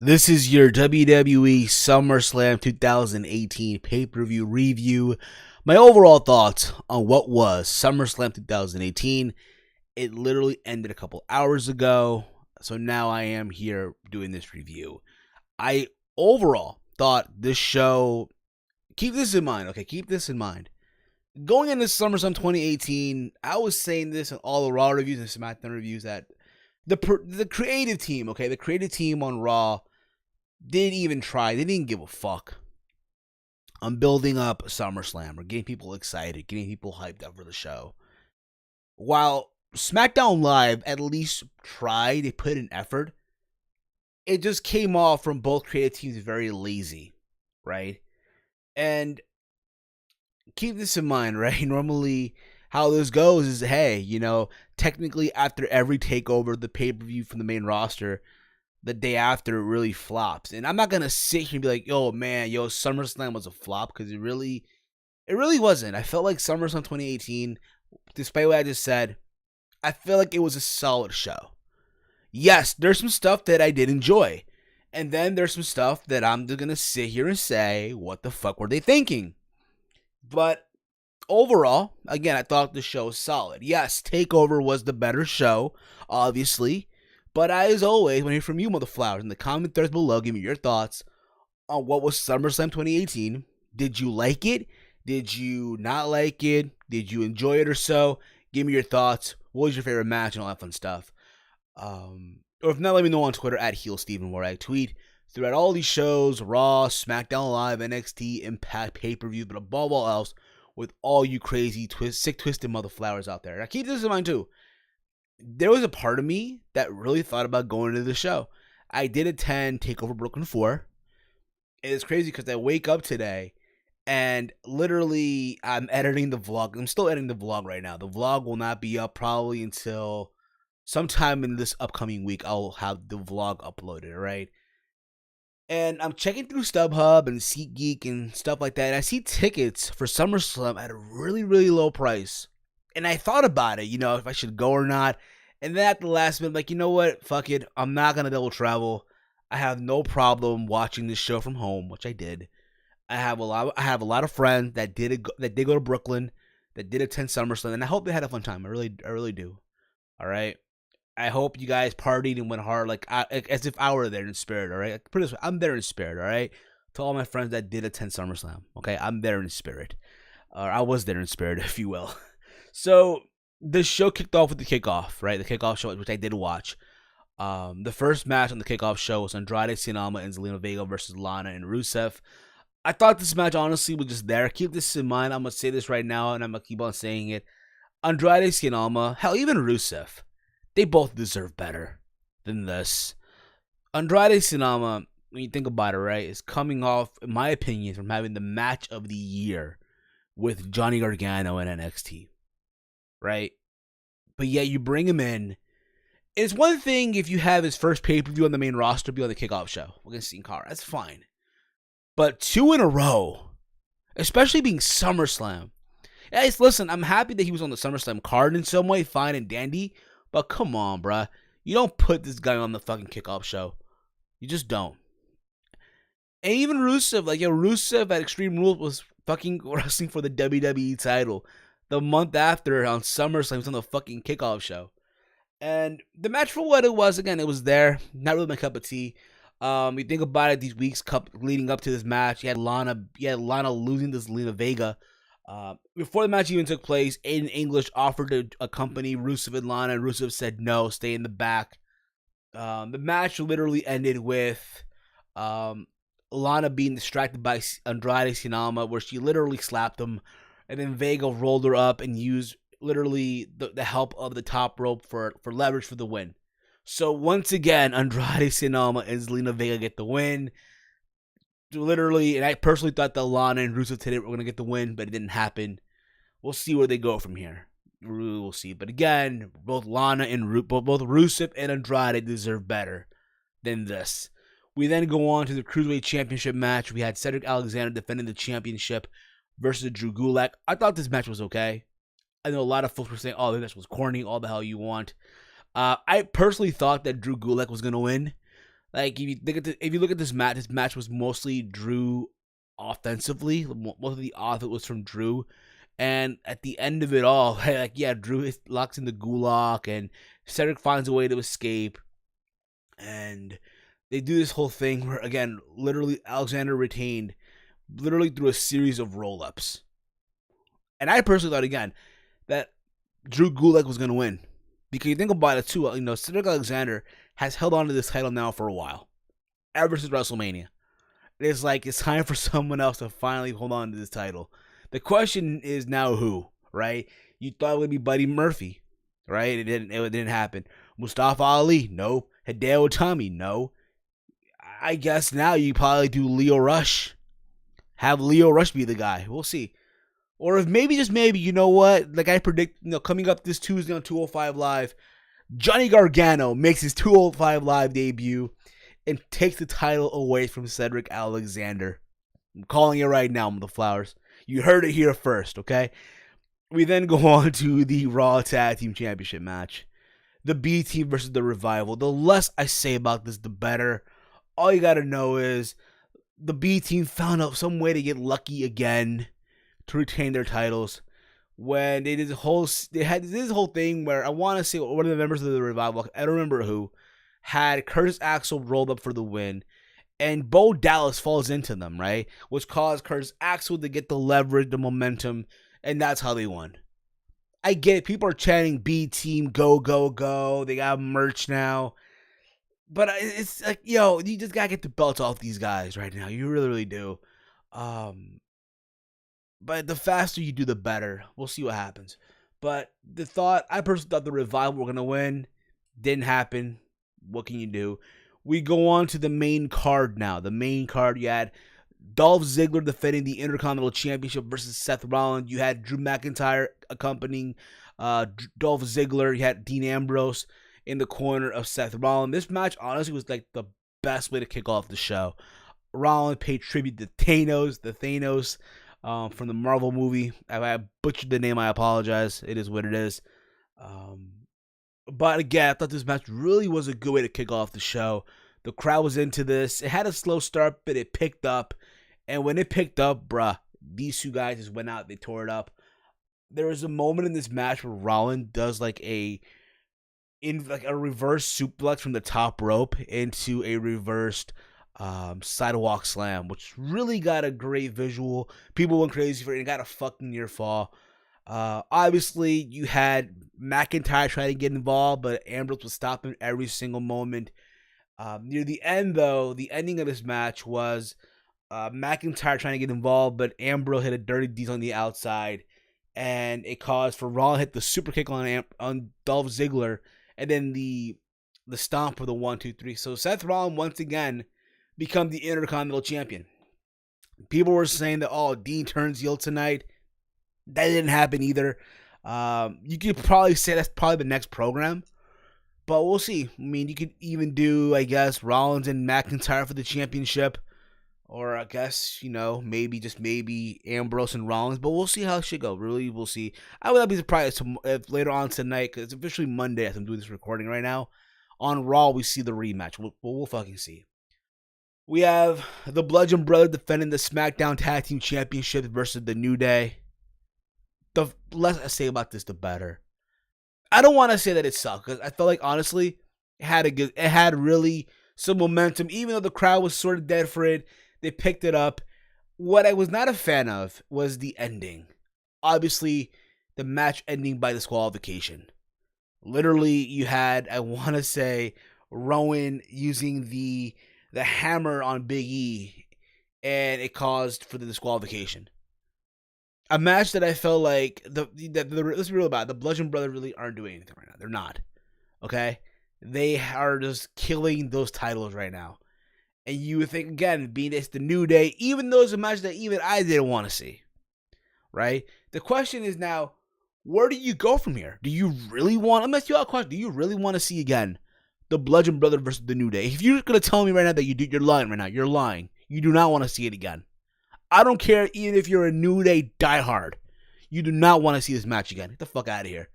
This is your WWE Summerslam 2018 pay-per-view review. My overall thoughts on what was SummerSlam 2018. It literally ended a couple hours ago, so now I am here doing this review. I overall thought this show, keep this in mind, okay? Keep this in mind. Going into SummerSlam 2018, I was saying this in all the Raw reviews and SmackDown reviews that the creative team, okay, the creative team on Raw didn't even try. They didn't give a fuck on building up SummerSlam or getting people excited, getting people hyped up for the show. While SmackDown Live at least tried, they put in effort, it just came off from both creative teams very lazy, right? And keep this in mind, right? Normally, how this goes is, hey, technically after every takeover, the pay-per-view from the main roster, the day after it really flops. And I'm not going to sit here and be like, SummerSlam was a flop, because it really wasn't. I felt like SummerSlam 2018, despite what I just said, I feel like it was a solid show. Yes, there's some stuff that I did enjoy. And then there's some stuff that I'm just going to sit here and say, what the fuck were they thinking? But overall, again, I thought the show was solid. Yes, TakeOver was the better show, obviously. But as always, when I hear from you, motherflowers, in the comment threads below, give me your thoughts on what was SummerSlam 2018. Did you like it? Did you not like it? Did you enjoy it or so? Give me your thoughts. What was your favorite match and all that fun stuff? Or if not, let me know on Twitter at HeelSteven, where I tweet throughout all these shows, Raw, SmackDown Live, NXT, Impact, pay-per-view, but above all else, with all you crazy, sick, twisted motherflowers out there. Now keep this in mind too. There was a part of me that really thought about going to the show. I did attend TakeOver Brooklyn 4. It's crazy because I wake up today and literally I'm editing the vlog. I'm still editing the vlog right now. The vlog will not be up probably until sometime in this upcoming week. I'll have the vlog uploaded, right? And I'm checking through StubHub and SeatGeek and stuff like that. And I see tickets for SummerSlam at a really, really low price. And I thought about it, if I should go or not. And then at the last minute, I'm like, you know what? Fuck it. I'm not going to double travel. I have no problem watching this show from home, which I did. I have a lot of friends that did go to Brooklyn, that did attend SummerSlam, and I hope they had a fun time. I really do. All right. I hope you guys partied and went hard, as if I were there in spirit. All right. Put it this way, I'm there in spirit. All right. To all my friends that did attend SummerSlam. Okay. I'm there in spirit. Or I was there in spirit, if you will. So the show kicked off with the kickoff, right? The kickoff show, which I did watch. The first match on the kickoff show was Andrade Cien and Zelina Vega versus Lana and Rusev. I thought this match, honestly, was just there. Keep this in mind. I'm going to say this right now, and I'm going to keep on saying it. Andrade Cien, hell, even Rusev, they both deserve better than this. Andrade Cien, when you think about it, right, is coming off, in my opinion, from having the match of the year with Johnny Gargano in NXT. Right? But yet you bring him in. It's one thing if you have his first pay-per-view on the main roster be on the kickoff show against Sin Cara. That's fine. But 2 in a row, especially being SummerSlam. Guys, listen, I'm happy that he was on the SummerSlam card in some way, fine and dandy. But come on, bruh. You don't put this guy on the fucking kickoff show. You just don't. And even Rusev, Rusev at Extreme Rules was fucking wrestling for the WWE title. The month after on SummerSlam, he was on the fucking kickoff show. And the match, for what it was, again, it was there. Not really my cup of tea. You think about it, these weeks leading up to this match, you had Lana losing to Zelina Vega. Before the match even took place, Aiden English offered to accompany Rusev and Lana, and Rusev said no, stay in the back. The match literally ended with Lana being distracted by Andrade Cien, where she literally slapped him. And then Vega rolled her up and used literally the help of the top rope for leverage for the win. So once again, Andrade Cien and Zelina Vega get the win. Literally, and I personally thought that Lana and Rusev today were going to get the win, but it didn't happen. We'll see where they go from here. We'll see. But again, both Lana and both Rusev and Andrade deserve better than this. We then go on to the Cruiserweight Championship match. We had Cedric Alexander defending the championship versus Drew Gulak. I thought this match was okay. I know a lot of folks were saying, oh, this was corny, all the hell you want. I personally thought that Drew Gulak was going to win. Like if you look at this match was mostly Drew offensively. Most of the offense was from Drew, and at the end of it all, like yeah, Drew locks in the gulag, and Cedric finds a way to escape, and they do this whole thing where again, literally Alexander retained, literally through a series of roll ups, and I personally thought again that Drew Gulak was gonna win. Because you think about it too, Cedric Alexander has held on to this title now for a while, ever since WrestleMania. It's like it's time for someone else to finally hold on to this title. The question is now who, right? You thought it would be Buddy Murphy, right? It didn't happen. Mustafa Ali, no. Hideo Itami, no. I guess now you probably do Leo Rush. Have Leo Rush be the guy. We'll see. Or if maybe, just maybe, you know what? Like I predict, coming up this Tuesday on 205 Live, Johnny Gargano makes his 205 Live debut and takes the title away from Cedric Alexander. I'm calling it right now, Motherflowers. You heard it here first, okay? We then go on to the Raw Tag Team Championship match. The B Team versus the Revival. The less I say about this, the better. All you gotta know is the B Team found out some way to get lucky again to retain their titles when they did this whole thing where I want to say one of the members of the Revival, I don't remember who, had Curtis Axel rolled up for the win, and Bo Dallas falls into them, right? Which caused Curtis Axel to get the leverage, the momentum, and that's how they won. I get it. People are chanting B Team, go, go, go. They got merch now. But it's like, you just got to get the belts off these guys right now. You really, really do. But the faster you do, the better. We'll see what happens. But I personally thought the Revival were going to win. Didn't happen. What can you do? We go on to the main card now. The main card, you had Dolph Ziggler defending the Intercontinental Championship versus Seth Rollins. You had Drew McIntyre accompanying Dolph Ziggler. You had Dean Ambrose in the corner of Seth Rollins. This match, honestly, was like the best way to kick off the show. Rollins paid tribute to Thanos, from the Marvel movie. I butchered the name. I apologize. It is what it is. But again, I thought this match really was a good way to kick off the show. The crowd was into this. It had a slow start, but it picked up. And when it picked up, these two guys just went out. They tore it up. There was a moment in this match where Rollins does like a reverse suplex from the top rope into a reversed sidewalk slam, which really got a great visual. People went crazy for it and got a fucking near fall. Obviously, you had McIntyre trying to get involved, but Ambrose was stopping every single moment. Near the end, though, the ending of this match was McIntyre trying to get involved, but Ambrose hit a dirty deed on the outside, and it caused for Raw to hit the super kick on Dolph Ziggler, and then the stomp for the 1-2-3. So Seth Rollins once again become the Intercontinental Champion. People were saying that, Dean turns heel tonight. That didn't happen either. You could probably say that's probably the next program, but we'll see. I mean, you could even do, I guess, Rollins and McIntyre for the championship, or I guess, maybe Ambrose and Rollins, but we'll see how shit go. Really, we'll see. I would not be surprised if later on tonight, because it's officially Monday as I'm doing this recording right now, on Raw we see the rematch. We'll fucking see. We have the Bludgeon Brothers defending the SmackDown Tag Team Championship versus the New Day. The less I say about this, the better. I don't want to say that it sucked, because I felt like, honestly, it had really some momentum. Even though the crowd was sort of dead for it, they picked it up. What I was not a fan of was the ending. Obviously, the match ending by disqualification. Literally, you had, I want to say, Rowan using the hammer on Big E, and it caused for the disqualification. A match that I felt like let's be real about it, the Bludgeon Brothers really aren't doing anything right now. They're not. Okay? They are just killing those titles right now. And you would think, again, being it's the New Day, even though it's a match that even I didn't want to see. Right? The question is now, where do you go from here? Do you really want, I'm going to ask you a question, do you really want to see again the Bludgeon Brothers versus the New Day? If you're going to tell me right now that you're lying right now, you're lying. You do not want to see it again. I don't care even if you're a New Day diehard. You do not want to see this match again. Get the fuck out of here.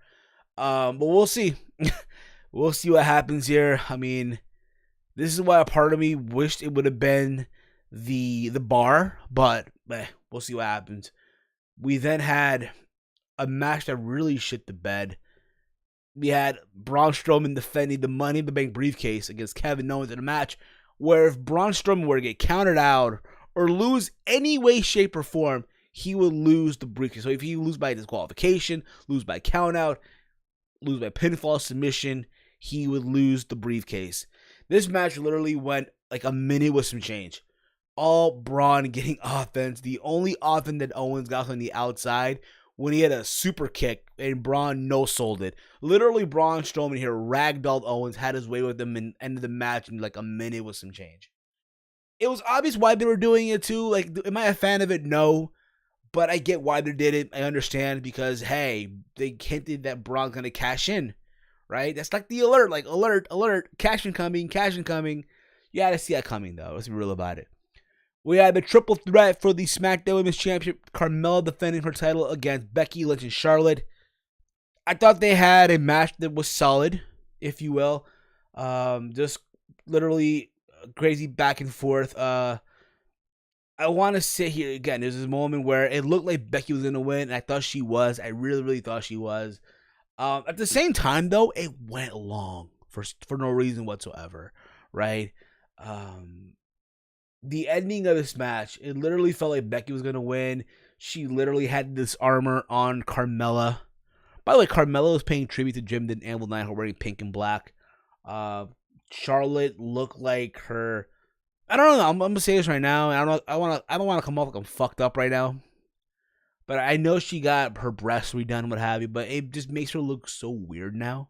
But we'll see. We'll see what happens here. I mean, This is why a part of me wished it would have been the bar, but we'll see what happens. We then had a match that really shit the bed. We had Braun Strowman defending the Money in the Bank briefcase against Kevin Owens in a match where if Braun Strowman were to get counted out or lose any way, shape, or form, he would lose the briefcase. So if he lose by disqualification, lose by countout, lose by pinfall submission, he would lose the briefcase. This match literally went like a minute with some change. All Braun getting offense. The only offense that Owens got on the outside when he had a super kick and Braun no-sold it. Literally, Braun Strowman here ragdolled Owens, had his way with him, and ended the match in like a minute with some change. It was obvious why they were doing it too. Like, am I a fan of it? No. But I get why they did it. I understand because, hey, they hinted that Braun's going to cash in, right? That's like the alert. Like, alert, cash incoming. You got to see that coming, though. Let's be real about it. We had the triple threat for the SmackDown Women's Championship. Carmella defending her title against Becky Lynch and Charlotte. I thought they had a match that was solid, if you will. Just literally crazy back and forth. I want to sit here again. There's this moment where it looked like Becky was going to win, and I thought she was. I really thought she was. At the same time, though, it went long for no reason whatsoever, right? The ending of this match, it literally felt like Becky was going to win. She literally had this armor on Carmella. By the way, Carmella was paying tribute to Jim and Anvil Nightheart wearing pink and black. Charlotte looked like her... I don't know. I'm going to say this right now. I don't want to come off like I'm fucked up right now. But I know she got her breasts redone, what have you. But it just makes her look so weird now.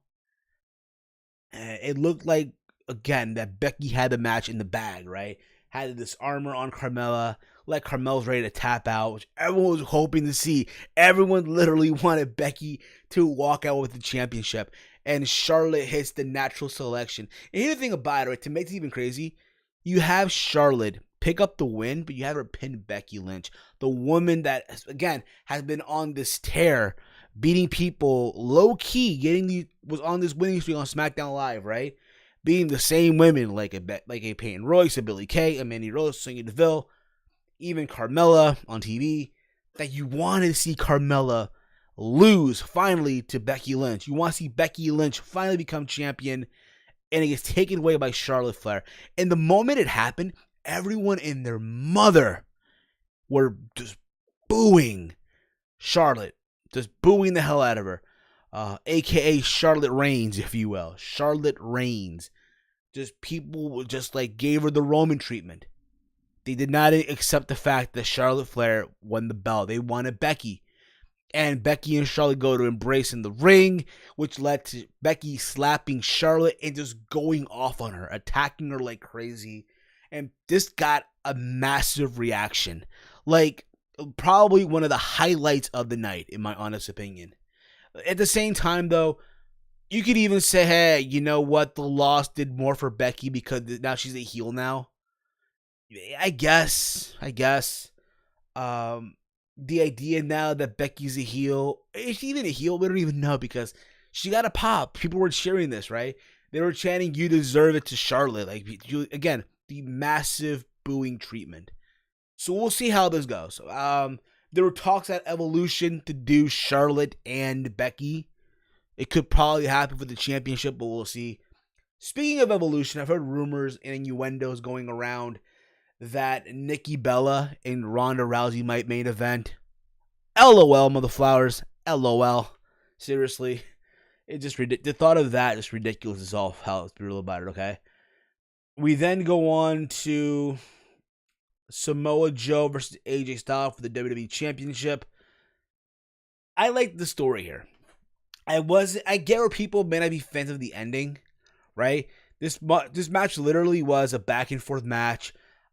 It looked like, again, that Becky had the match in the bag, right? Had this armor on Carmella, like Carmella's ready to tap out, which everyone was hoping to see. Everyone literally wanted Becky to walk out with the championship, and Charlotte hits the natural selection. And here's the thing about it, right? To make it even crazy, you have Charlotte pick up the win, but you have her pin Becky Lynch, the woman that, again, has been on this tear, beating people low key, was on this winning streak on SmackDown Live, right? Being the same women like a Peyton Royce, a Billie Kay, a Mandy Rose, Sonya Deville, even Carmella on TV, that you want to see Carmella lose finally to Becky Lynch. You want to see Becky Lynch finally become champion, and it gets taken away by Charlotte Flair. And the moment it happened, everyone and their mother were just booing Charlotte, just booing the hell out of her. AKA Charlotte Reigns, if you will. Charlotte Reigns. Just people just like gave her the Roman treatment. They did not accept the fact that Charlotte Flair won the belt. They wanted Becky. And Becky and Charlotte go to embrace in the ring, which led to Becky slapping Charlotte and just going off on her, attacking her like crazy. And this got a massive reaction. Like, probably one of the highlights of the night, in my honest opinion. At the same time, though, you could even say, hey, you know what? The loss did more for Becky because now she's a heel now. I guess. The idea now that Becky's a heel, is she even a heel? We don't even know because she got a pop. People were cheering this, right? They were chanting, you deserve it to Charlotte. Like, again, the massive booing treatment. So we'll see how this goes. There were talks at Evolution to do Charlotte and Becky. It could probably happen for the championship, but we'll see. Speaking of Evolution, I've heard rumors and innuendos going around that Nikki Bella and Ronda Rousey might main event. LOL, motherflowers. LOL. Seriously. It just the thought of that is ridiculous as all hell. Let's be real about it, okay? We then go on to Samoa Joe versus AJ Styles for the WWE Championship. I like the story here. I get where people may not be fans of the ending, right? This match literally was a back and forth match.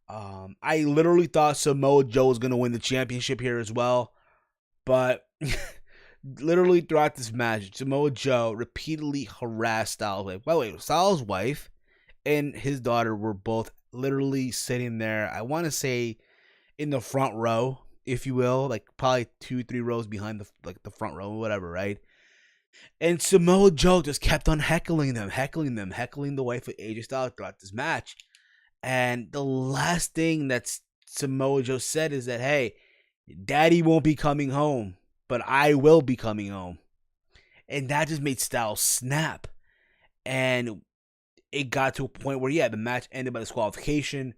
I literally thought Samoa Joe was going to win the championship here as well. But literally throughout this match, Samoa Joe repeatedly harassed Styles. By the way, Styles' wife and his daughter were both literally sitting there, I want to say, in the front row, if you will. Like probably 2-3 rows behind the front row, whatever, right? And Samoa Joe just kept on heckling them, heckling the wife of AJ Styles throughout this match. And the last thing that Samoa Joe said is that, hey, Daddy won't be coming home, but I will be coming home. And that just made Styles snap. And it got to a point where, yeah, the match ended by disqualification.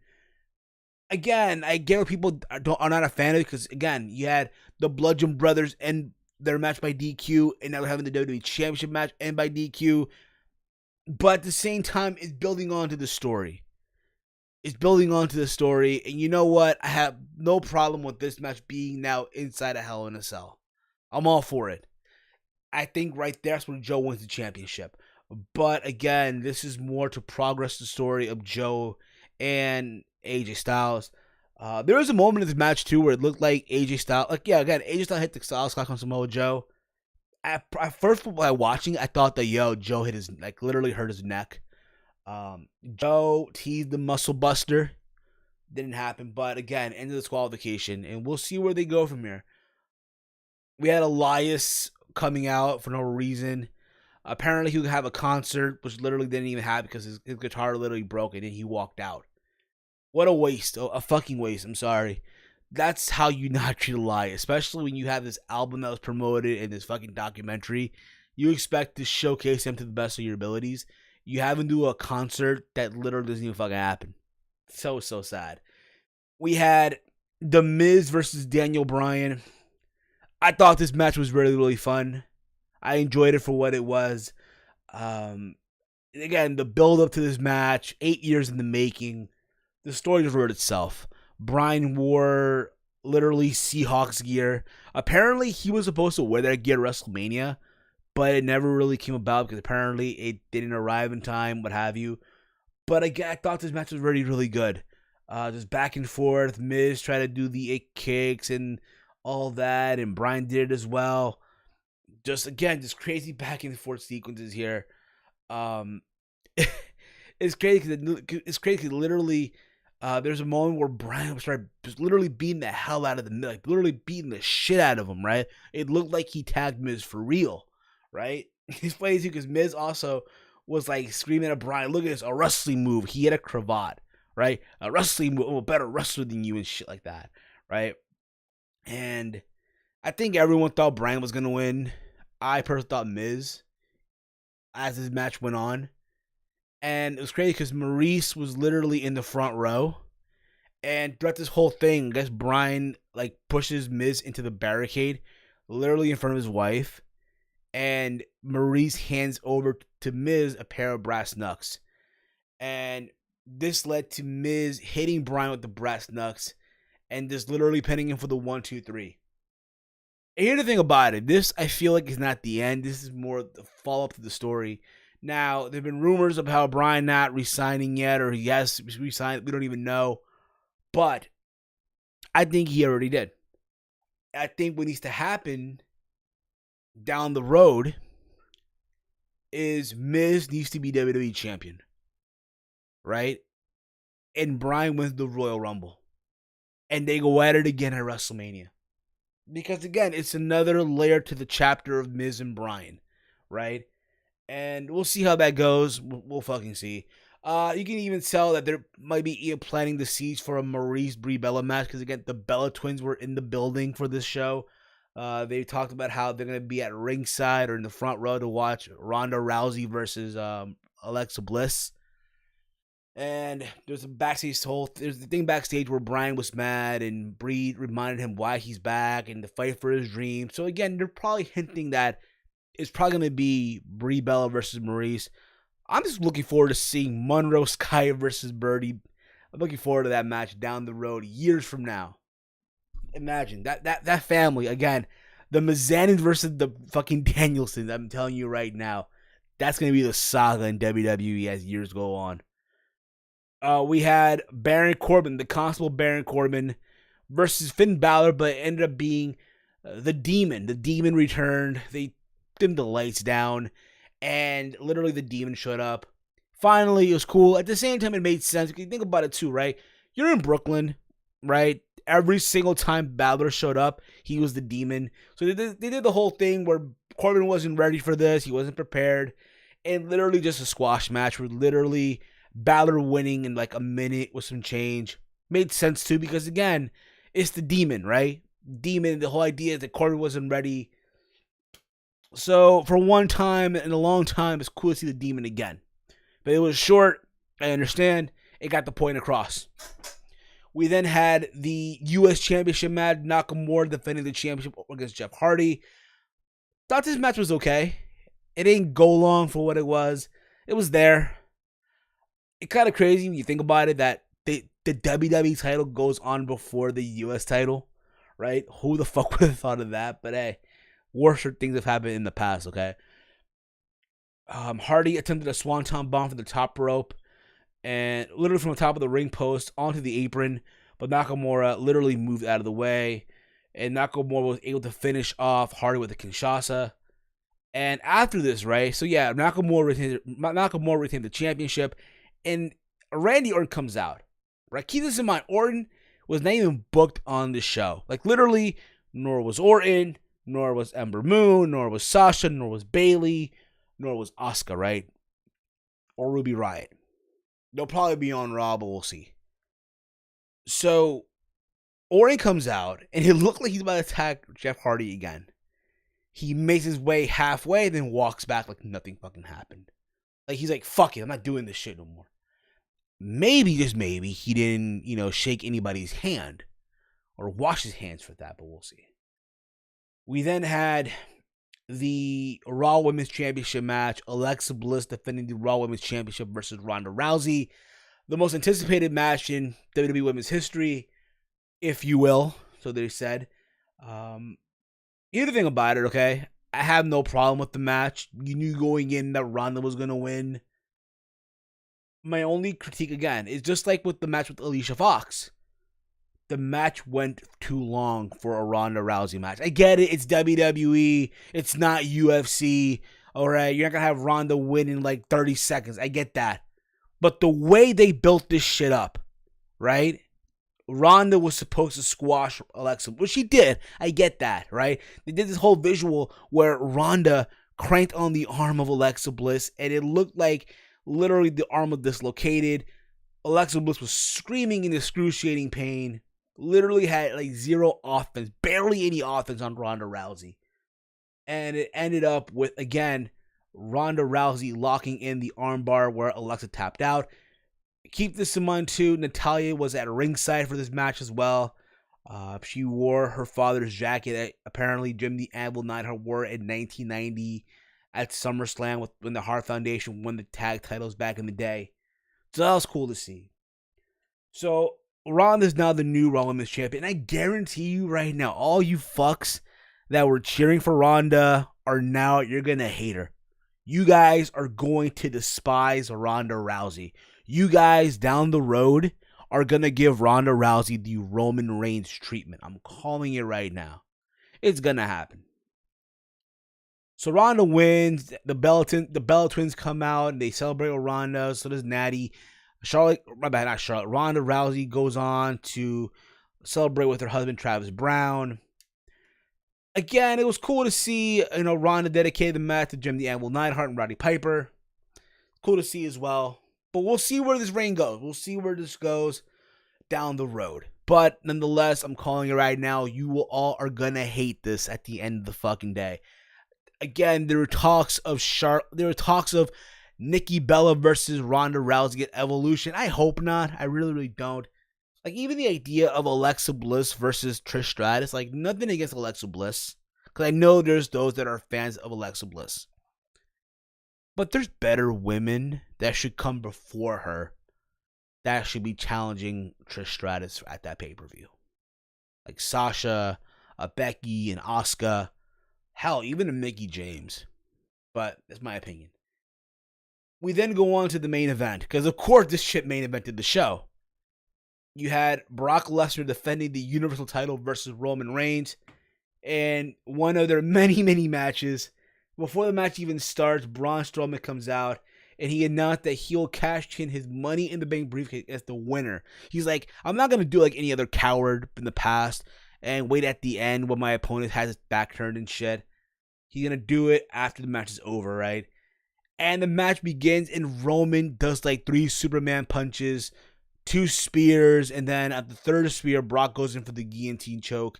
Again, I get what people are not a fan of it because, again, you had the Bludgeon Brothers end their match by DQ, and now they're having the WWE Championship match end by DQ. But at the same time, it's building on to the story. It's building on to the story, and you know what? I have no problem with this match being now inside a Hell in a Cell. I'm all for it. I think right there's where Joe wins the championship. But again, this is more to progress the story of Joe and AJ Styles. There was a moment in this match too where it looked like AJ Styles, AJ Styles hit the Styles clock on Samoa Joe. At first, while watching, I thought that Joe hit his literally hurt his neck. Joe teased the muscle buster, didn't happen. But again, end of disqualification, and we'll see where they go from here. We had Elias coming out for no reason. Apparently, he would have a concert, which literally didn't even happen because his guitar literally broke and then he walked out. What a waste. A fucking waste. I'm sorry. That's how you not treat Elias, especially when you have this album that was promoted in this fucking documentary. You expect to showcase him to the best of your abilities. You have him do a concert that literally doesn't even fucking happen. So sad. We had The Miz versus Daniel Bryan. I thought this match was really, really fun. I enjoyed it for what it was. Again, the build up to this match, 8 years in the making. The story just wrote itself. Bryan wore literally Seahawks gear. Apparently, he was supposed to wear that gear at WrestleMania, but it never really came about because apparently it didn't arrive in time, what have you. But again, I thought this match was really, really good. Just back and forth. Miz tried to do the 8 kicks and all that, and Bryan did it as well. Just crazy back and forth sequences here. It's crazy because literally, there's a moment where Bryan started just literally beating the hell out of the literally beating the shit out of him. Right? It looked like he tagged Miz for real. Right? It's funny too because Miz also was screaming at Bryan, "Look at this, a wrestling move." He had a cravat. Right? A wrestling move. I'm a better wrestler than you and shit like that. Right? And I think everyone thought Bryan was gonna win. I personally thought Miz as this match went on. And it was crazy because Maurice was literally in the front row. And throughout this whole thing, I guess Bryan pushes Miz into the barricade, literally in front of his wife. And Maurice hands over to Miz a pair of brass knucks. And this led to Miz hitting Bryan with the brass knucks and just literally pinning him for the 1, 2, 3. And here's the thing about it. This, I feel like, is not the end. This is more the follow-up to the story. Now, there have been rumors of how Bryan not resigning yet, or he has resigned. We don't even know. But I think he already did. I think what needs to happen down the road is Miz needs to be WWE champion. Right? And Bryan wins the Royal Rumble. And they go at it again at WrestleMania. Because, again, it's another layer to the chapter of Miz and Bryan, right? And we'll see how that goes. We'll fucking see. You can even tell that they're might be even planting the seeds for a Maurice Brie Bella match. Because, again, the Bella twins were in the building for this show. They talked about how they're going to be at ringside or in the front row to watch Ronda Rousey versus Alexa Bliss. And there's the thing backstage where Bryan was mad and Brie reminded him why he's back and to fight for his dream. So again, they're probably hinting that it's probably going to be Brie Bella versus Maurice. I'm just looking forward to seeing Monroe Sky versus Birdie. I'm looking forward to that match down the road years from now. Imagine that family again, the Mizanins versus the fucking Danielsons. I'm telling you right now, that's going to be the saga in WWE as years go on. We had Baron Corbin, the Constable Baron Corbin, versus Finn Balor, but it ended up being the Demon. The Demon returned. They dimmed the lights down, and literally the Demon showed up. Finally, it was cool. At the same time, it made sense. You can think about it too, right? You're in Brooklyn, right? Every single time Balor showed up, he was the Demon. So they did the whole thing where Corbin wasn't ready for this. He wasn't prepared. And literally just a squash match where literally Balor winning in like a minute with some change. Made sense too because, again, it's the Demon, right? Demon, the whole idea is that Corbin wasn't ready. So for one time in a long time, it's cool to see the Demon again. But it was short. I understand. It got the point across. We then had the U.S. Championship match. Nakamura defending the championship against Jeff Hardy. Thought this match was okay. It didn't go long for what it was. It was there. It's kind of crazy when you think about it that the WWE title goes on before the U.S. title, right? Who the fuck would have thought of that? But hey, worse things have happened in the past, okay? Hardy attempted a swanton bomb from the top rope and literally from the top of the ring post onto the apron, but Nakamura literally moved out of the way, and Nakamura was able to finish off Hardy with a Kinshasa. And after this, right, so yeah, Nakamura retained the championship, and Randy Orton comes out, right? Keep this in mind, Orton was not even booked on the show. Like, literally, nor was Orton, nor was Ember Moon, nor was Sasha, nor was Bayley, nor was Asuka, right? Or Ruby Riott. They'll probably be on Raw, but we'll see. So, Orton comes out, and it looked like he's about to attack Jeff Hardy again. He makes his way halfway, then walks back like nothing fucking happened. Like, he's like, fuck it, I'm not doing this shit no more. Maybe, just maybe, he didn't, shake anybody's hand. Or wash his hands for that, but we'll see. We then had the Raw Women's Championship match. Alexa Bliss defending the Raw Women's Championship versus Ronda Rousey. The most anticipated match in WWE Women's history, if you will, so they said. Either thing about it, okay? I have no problem with the match. You knew going in that Ronda was going to win. My only critique, again, is just like with the match with Alicia Fox. The match went too long for a Ronda Rousey match. I get it. It's WWE. It's not UFC. All right. You're not going to have Ronda win in like 30 seconds. I get that. But the way they built this shit up, right? Ronda was supposed to squash Alexa, which she did. I get that, right? They did this whole visual where Ronda cranked on the arm of Alexa Bliss, and it looked like literally the arm was dislocated. Alexa Bliss was screaming in excruciating pain. Literally had like zero offense, barely any offense on Ronda Rousey. And it ended up with, again, Ronda Rousey locking in the armbar where Alexa tapped out. Keep this in mind too, Natalya was at ringside for this match as well. She wore her father's jacket that apparently Jim the Anvil Neidhart wore in 1990 at SummerSlam when the Hart Foundation won the tag titles back in the day. So that was cool to see. So Ronda is now the new Raw Women's Champion. And I guarantee you right now, all you fucks that were cheering for Ronda you're going to hate her. You guys are going to despise Ronda Rousey. You guys down the road are going to give Ronda Rousey the Roman Reigns treatment. I'm calling it right now. It's going to happen. So Ronda wins. The Bella Twins come out and they celebrate with Ronda. So does Natty. Ronda Rousey goes on to celebrate with her husband Travis Brown. Again, it was cool to see, Ronda dedicate the match to Jim the Anvil Neidhart and Roddy Piper. Cool to see as well. But we'll see where this reign goes. We'll see where this goes down the road. But nonetheless, I'm calling it right now. You all are gonna hate this at the end of the fucking day. Again, there were talks of Nikki Bella versus Ronda Rousey at Evolution. I hope not. I really, really don't. Like, even the idea of Alexa Bliss versus Trish Stratus, like, nothing against Alexa Bliss. Because I know there's those that are fans of Alexa Bliss. But there's better women that should come before her that should be challenging Trish Stratus at that pay-per-view. Like Sasha, Becky, and Asuka. Hell, even a Mickie James. But that's my opinion. We then go on to the main event. Because, of course, this shit main evented the show. You had Brock Lesnar defending the Universal title versus Roman Reigns. And one of their many, many matches. Before the match even starts, Braun Strowman comes out. And he announced that he'll cash in his Money in the Bank briefcase as the winner. He's like, I'm not going to do like any other coward in the past. And wait at the end when my opponent has his back turned and shit. He's going to do it after the match is over, right? And the match begins, and Roman does like 3 Superman punches, 2 spears, and then at the 3rd spear, Brock goes in for the guillotine choke,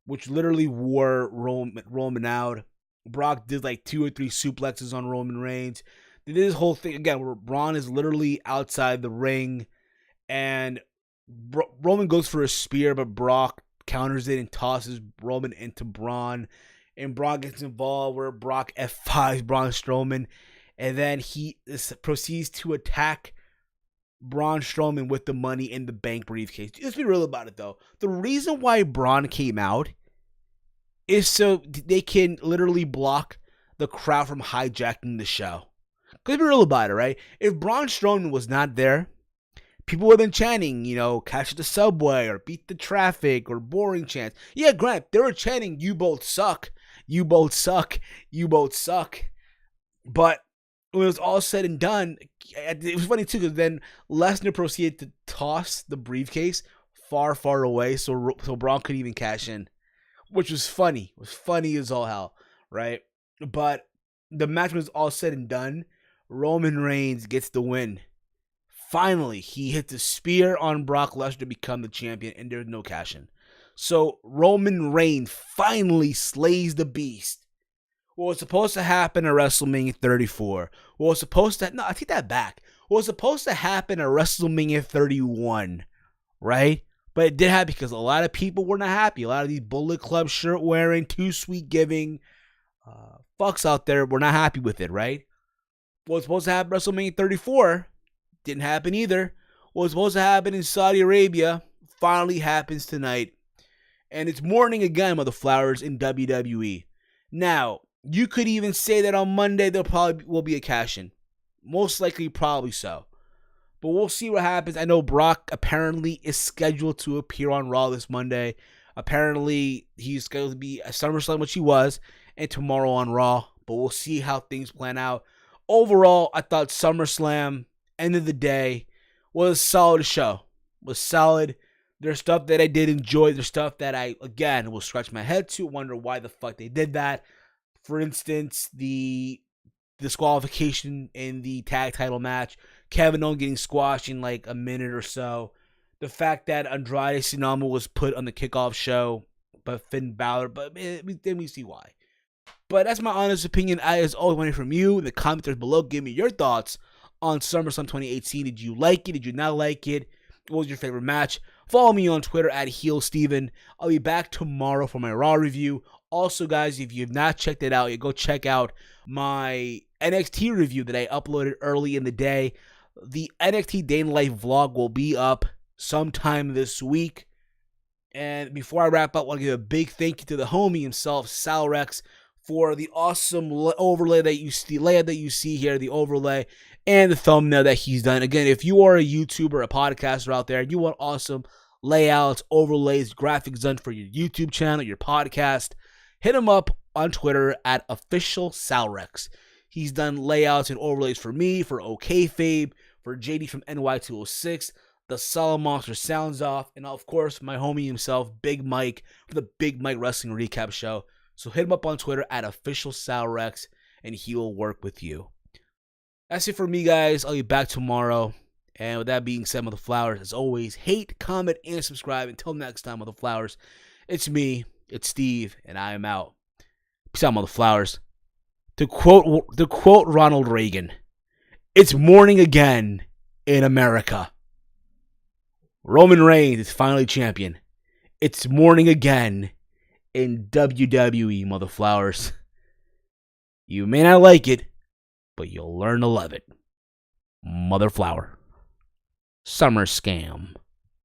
which literally wore Roman out. Brock did like 2 or 3 suplexes on Roman Reigns. They did this whole thing again where Braun is literally outside the ring, and Roman goes for a spear, but Brock counters it and tosses Roman into Braun. And Braun gets involved where Brock F5s Braun Strowman. And then he proceeds to attack Braun Strowman with the Money in the Bank briefcase. Let's be real about it, though. The reason why Braun came out is so they can literally block the crowd from hijacking the show. Let's be real about it, right? If Braun Strowman was not there, people would have been chanting, catch the subway or beat the traffic or boring chants. Yeah, Grant, they were chanting, you both suck, you both suck, you both suck. But when it was all said and done, it was funny too, because then Lesnar proceeded to toss the briefcase far, far away so Braun couldn't even cash in, which was funny. It was funny as all hell, right? But the match was all said and done. Roman Reigns gets the win. Finally, he hits a spear on Brock Lesnar to become the champion, and there's no cash in. So Roman Reigns finally slays the beast. What was supposed to happen at WrestleMania 34? What was supposed to... No, I take that back. What was supposed to happen at WrestleMania 31, right? But it did happen because a lot of people were not happy. A lot of these Bullet Club shirt wearing, too sweet giving fucks out there were not happy with it, right? What was supposed to happen at WrestleMania 34 didn't happen either. What was supposed to happen in Saudi Arabia finally happens tonight. And it's morning again, Mother Flowers, in WWE. Now, you could even say that on Monday there probably will be a cash-in. Most likely, probably so. But we'll see what happens. I know Brock apparently is scheduled to appear on Raw this Monday. Apparently, he's scheduled to be at SummerSlam, which he was, and tomorrow on Raw. But we'll see how things plan out. Overall, I thought SummerSlam, end of the day, was a solid show. Was solid. There's stuff that I did enjoy. There's stuff that I, again, will scratch my head to, wonder why the fuck they did that. For instance, the disqualification in the tag title match. Kevin Owens getting squashed in like a minute or so. The fact that Andrade Cien was put on the kickoff show, but Finn Balor, but then we see why. But that's my honest opinion. I, as always, want it from you in the comments below. Give me your thoughts on SummerSlam 2018. Did you like it? Did you not like it? What was your favorite match? Follow me on Twitter at HeelSteven. I'll be back tomorrow for my Raw review. Also, guys, if you have not checked it out, you go check out my NXT review that I uploaded early in the day. The NXT Day in Life vlog will be up sometime this week. And before I wrap up, I want to give a big thank you to the homie himself, Salrex, for the awesome overlay that you see, layout that you see here, the overlay and the thumbnail that he's done. Again, if you are a YouTuber, a podcaster out there, you want awesome layouts, overlays, graphics done for your YouTube channel, your podcast, hit him up on Twitter at @officialsalrex. He's done layouts and overlays for me, for OKFabe, for JD from NY206, the Solid Monster Sounds Off, and of course, my homie himself, Big Mike, for the Big Mike Wrestling Recap Show. So hit him up on Twitter at @officialsalrex, and he will work with you. That's it for me, guys. I'll be back tomorrow. And with that being said, Mother Flowers, as always, hate, comment, and subscribe. Until next time, Mother Flowers, it's me, it's Steve, and I am out. Peace out, Mother Flowers. To quote Ronald Reagan, it's morning again in America. Roman Reigns is finally champion. It's morning again in WWE, Mother Flowers. You may not like it, but you'll learn to love it. Mother Flower. Summer Scam.